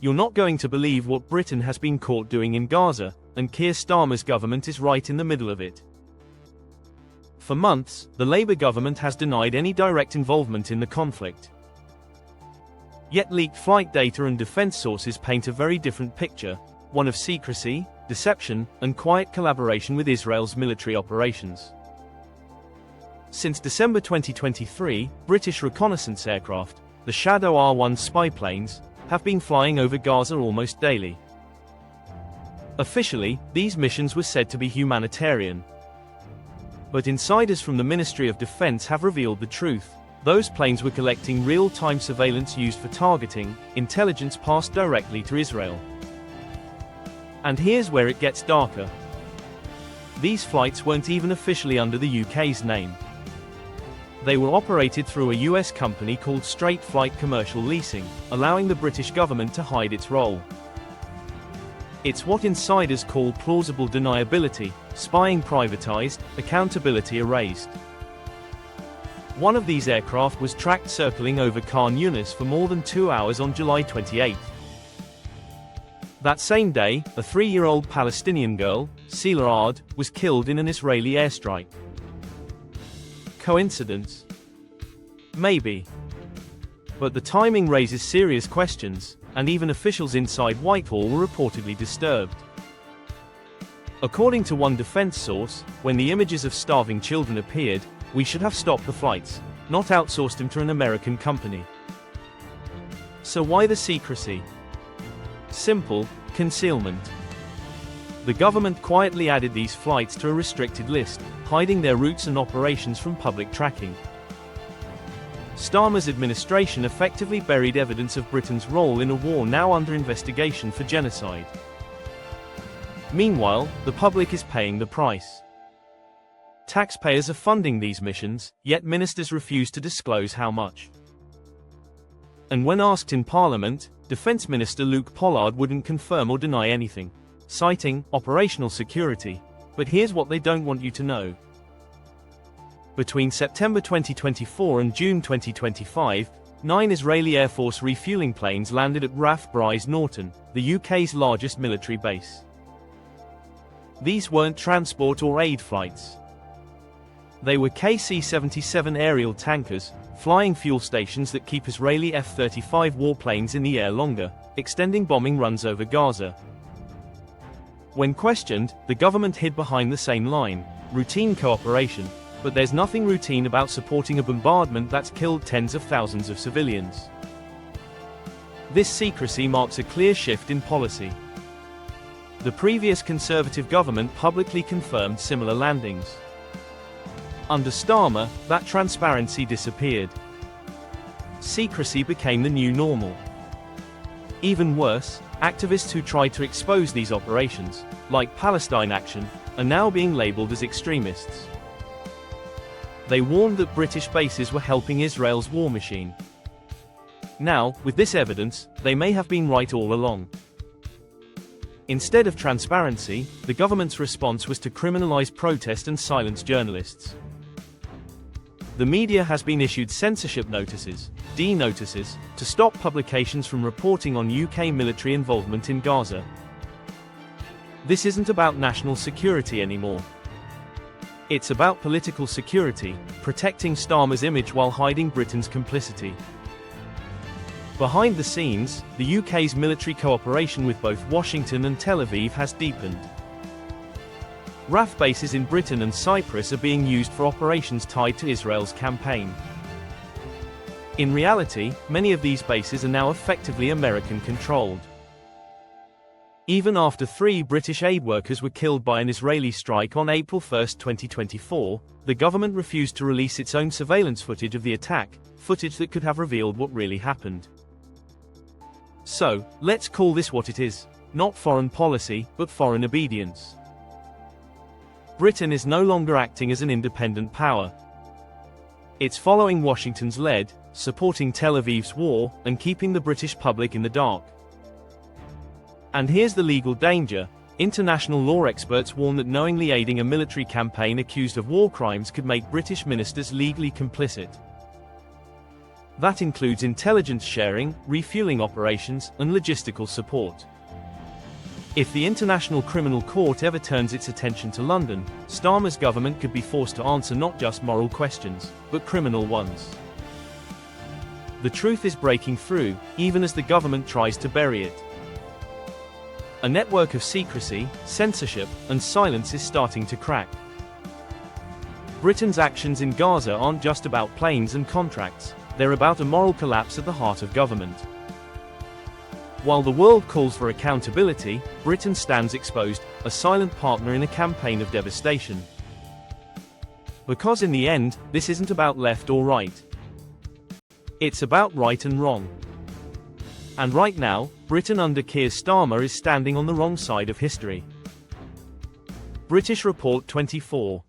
You're not going to believe what Britain has been caught doing in Gaza, and Keir Starmer's government is right in the middle of it. For months, the Labour government has denied any direct involvement in the conflict. Yet leaked flight data and defense sources paint a very different picture, one of secrecy, deception, and quiet collaboration with Israel's military operations. Since December 2023, British reconnaissance aircraft, the Shadow R1 spy planes, have been flying over Gaza almost daily. Officially, these missions were said to be humanitarian. But insiders from the Ministry of Defense have revealed the truth. Those planes were collecting real-time surveillance used for targeting, intelligence passed directly to Israel. And here's where it gets darker. These flights weren't even officially under the UK's name. They were operated through a US company called Straight Flight Commercial Leasing, allowing the British government to hide its role. It's what insiders call plausible deniability, spying privatized, accountability erased. One of these aircraft was tracked circling over Khan Yunis for more than 2 hours on July 28. That same day, a 3-year-old Palestinian girl, Sila Ard, was killed in an Israeli airstrike. Coincidence? Maybe. But the timing raises serious questions, and even officials inside Whitehall were reportedly disturbed. According to one defense source, when the images of starving children appeared, we should have stopped the flights, not outsourced them to an American company. So why the secrecy? Simple: concealment. The government quietly added these flights to a restricted list, hiding their routes and operations from public tracking. Starmer's administration effectively buried evidence of Britain's role in a war now under investigation for genocide. Meanwhile, the public is paying the price. Taxpayers are funding these missions, yet ministers refuse to disclose how much. And when asked in Parliament, Defence Minister Luke Pollard wouldn't confirm or deny anything, citing operational security. But here's what they don't want you to know. Between September 2024 and June 2025, 9 Israeli Air Force refueling planes landed at RAF Bryce Norton, the UK's largest military base. These weren't transport or aid flights. They were KC-77 aerial tankers, flying fuel stations that keep Israeli F-35 warplanes in the air longer, extending bombing runs over Gaza. When questioned, the government hid behind the same line: routine cooperation. But there's nothing routine about supporting a bombardment that's killed tens of thousands of civilians. This secrecy marks a clear shift in policy. The previous Conservative government publicly confirmed similar landings. Under Starmer, that transparency disappeared. Secrecy became the new normal. Even worse, activists who tried to expose these operations, like Palestine Action, are now being labeled as extremists. They warned that British bases were helping Israel's war machine. Now, with this evidence, they may have been right all along. Instead of transparency, the government's response was to criminalize protest and silence journalists. The media has been issued censorship notices, D-notices, to stop publications from reporting on UK military involvement in Gaza. This isn't about national security anymore. It's about political security, protecting Starmer's image while hiding Britain's complicity. Behind the scenes, the UK's military cooperation with both Washington and Tel Aviv has deepened. RAF bases in Britain and Cyprus are being used for operations tied to Israel's campaign. In reality, many of these bases are now effectively American-controlled. Even after 3 British aid workers were killed by an Israeli strike on April 1, 2024, the government refused to release its own surveillance footage of the attack, footage that could have revealed what really happened. So, let's call this what it is: not foreign policy, but foreign obedience. Britain is no longer acting as an independent power. It's following Washington's lead, supporting Tel Aviv's war, and keeping the British public in the dark. And here's the legal danger. International law experts warn that knowingly aiding a military campaign accused of war crimes could make British ministers legally complicit. That includes intelligence sharing, refueling operations, and logistical support. If the International Criminal Court ever turns its attention to London, Starmer's government could be forced to answer not just moral questions, but criminal ones. The truth is breaking through, even as the government tries to bury it. A network of secrecy, censorship, and silence is starting to crack. Britain's actions in Gaza aren't just about planes and contracts, they're about a moral collapse at the heart of government. While the world calls for accountability, Britain stands exposed, a silent partner in a campaign of devastation. Because in the end, this isn't about left or right. It's about right and wrong. And right now, Britain under Keir Starmer is standing on the wrong side of history. British Report 24.